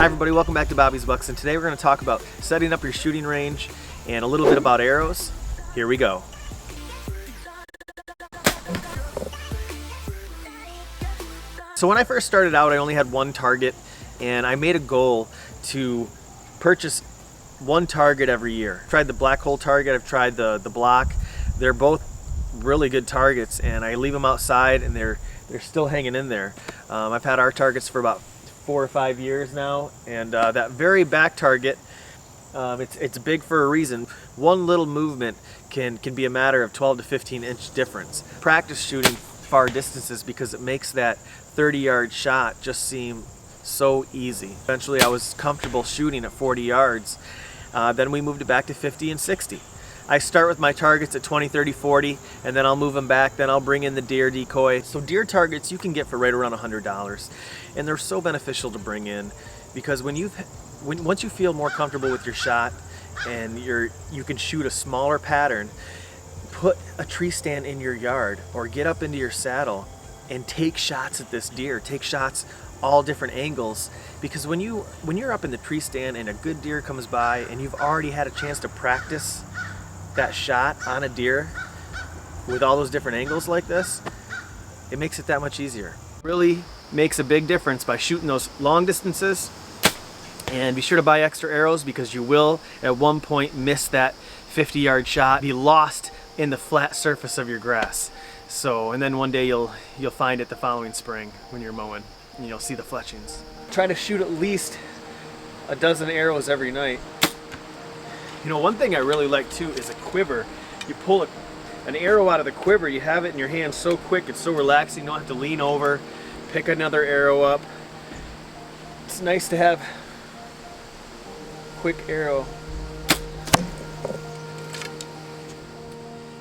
Hi everybody, welcome back to Bobby's Bucks, and today we're going to talk about setting up your shooting range and a little bit about arrows. Here we go. So when I first started out, I only had one target, and I made a goal to purchase one target every year. I've tried the black hole target, I've tried the block. They're both really good targets, and I leave them outside and they're still hanging in there. I've had our targets for about 4 or 5 years now, and that very back target, it's big for a reason. One little movement can be a matter of 12 to 15 inch difference. Practice shooting far distances because it makes that 30-yard shot just seem so easy. Eventually I was comfortable shooting at 40 yards. Then we moved it back to 50 and 60. I start with my targets at 20, 30, 40, and then I'll move them back, then I'll bring in the deer decoy. So deer targets you can get for right around $100, and they're so beneficial to bring in because once you feel more comfortable with your shot and you can shoot a smaller pattern, put a tree stand in your yard or get up into your saddle and take shots at this deer. Take shots all different angles, because when you're up in the tree stand and a good deer comes by and you've already had a chance to practice that shot on a deer with all those different angles like this, it makes it that much easier. Really makes a big difference by shooting those long distances. And be sure to buy extra arrows because you will at one point miss that 50-yard shot, be lost in the flat surface of your grass. So, and then one day you'll find it the following spring when you're mowing and you'll see the fletchings. Try to shoot at least a dozen arrows every night. You know, one thing I really like too is a quiver. You pull an arrow out of the quiver, you have it in your hand so quick, it's so relaxing, you don't have to lean over, pick another arrow up. It's nice to have a quick arrow.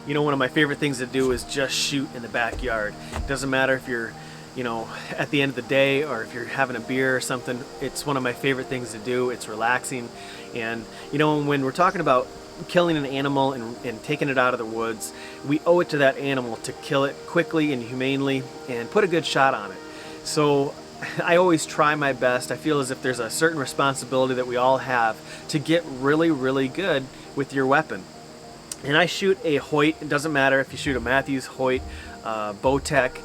You know, one of my favorite things to do is just shoot in the backyard. It doesn't matter if you're, you know, at the end of the day or if you're having a beer or something. It's one of my favorite things to do. It's relaxing. And you know, when we're talking about killing an animal and taking it out of the woods, we owe it to that animal to kill it quickly and humanely and put a good shot on it. So I always try my best. I feel as if there's a certain responsibility that we all have to get really, really good with your weapon. And I shoot a Hoyt. It doesn't matter if you shoot a Matthews, Hoyt, Bowtech.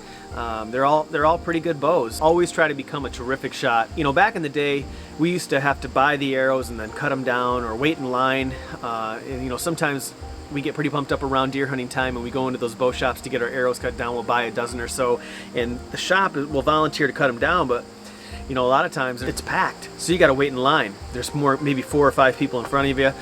They're all pretty good bows. Always try to become a terrific shot. You know, back in the day, we used to have to buy the arrows and then cut them down or wait in line. And, you know, sometimes we get pretty pumped up around deer hunting time and we go into those bow shops to get our arrows cut down. We'll buy a dozen or so, and the shop will volunteer to cut them down, but you know, a lot of times it's packed, so you got to wait in line. There's maybe 4 or 5 people in front of you,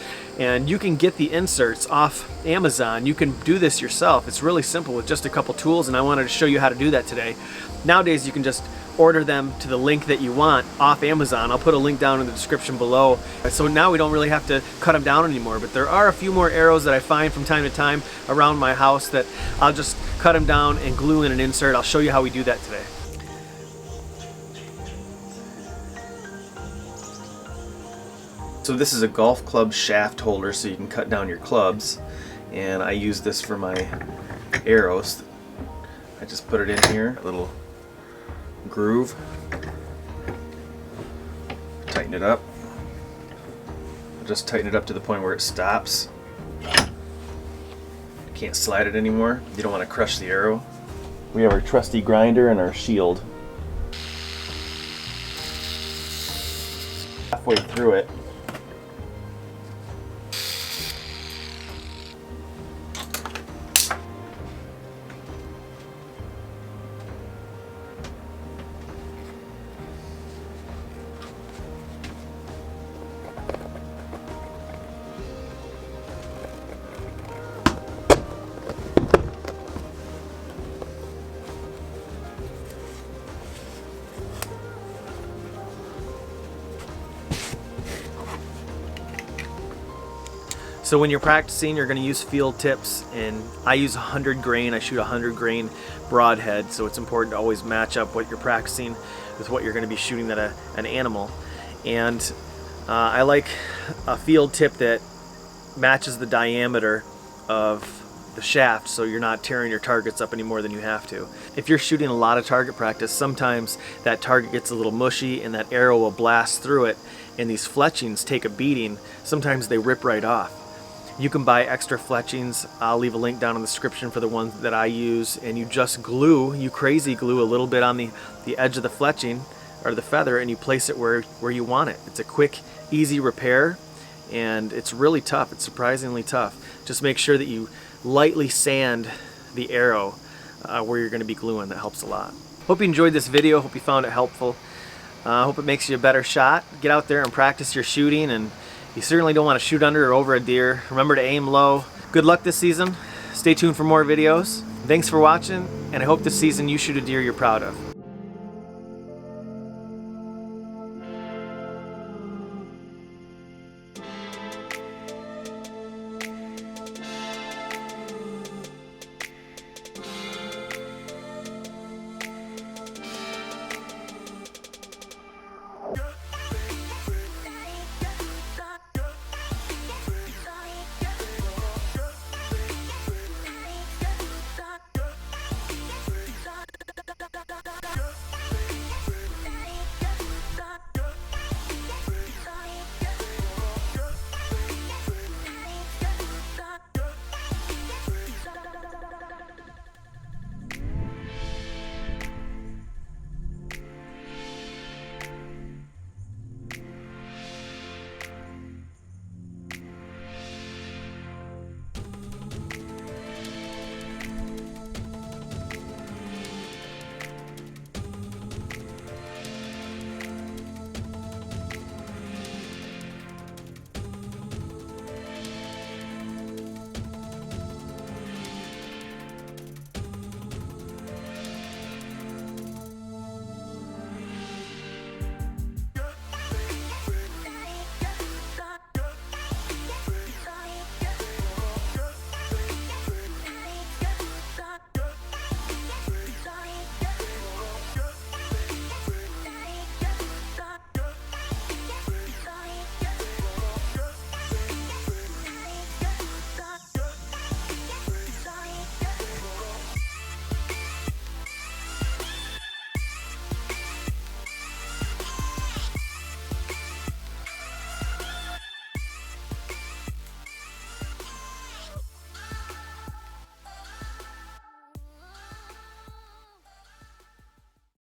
and you can get the inserts off Amazon. You can do this yourself. It's really simple with just a couple tools, and I wanted to show you how to do that today. Nowadays, you can just order them to the link that you want off Amazon. I'll put a link down in the description below. So now we don't really have to cut them down anymore, but there are a few more arrows that I find from time to time around my house that I'll just cut them down and glue in an insert. I'll show you how we do that today. So this is a golf club shaft holder, so you can cut down your clubs, and I use this for my arrows. I just put it in here, a little groove, tighten it up. I'll just tighten it up to the point where it stops. Can't slide it anymore. You don't want to crush the arrow. We have our trusty grinder and our shield. Halfway through it, so when you're practicing, you're going to use field tips, and I use 100 grain. I shoot 100 grain broadhead, so it's important to always match up what you're practicing with what you're going to be shooting at an animal. And I like a field tip that matches the diameter of shaft so you're not tearing your targets up any more than you have to. If you're shooting a lot of target practice, sometimes that target gets a little mushy and that arrow will blast through it, and these fletchings take a beating. Sometimes they rip right off. You can buy extra fletchings. I'll leave a link down in the description for the ones that I use, and you just glue, you crazy glue a little bit on the edge of the fletching or the feather, and you place it where you want it. It's a quick, easy repair, and it's really tough. It's surprisingly tough. Just make sure that you lightly sand the arrow where you're going to be gluing. That helps a lot. Hope you enjoyed this video. Hope you found it helpful. Hope it makes you a better shot. Get out there and practice your shooting, and you certainly don't want to shoot under or over a deer. Remember to aim low. Good luck this season. Stay tuned for more videos. Thanks for watching, and I hope this season you shoot a deer you're proud of.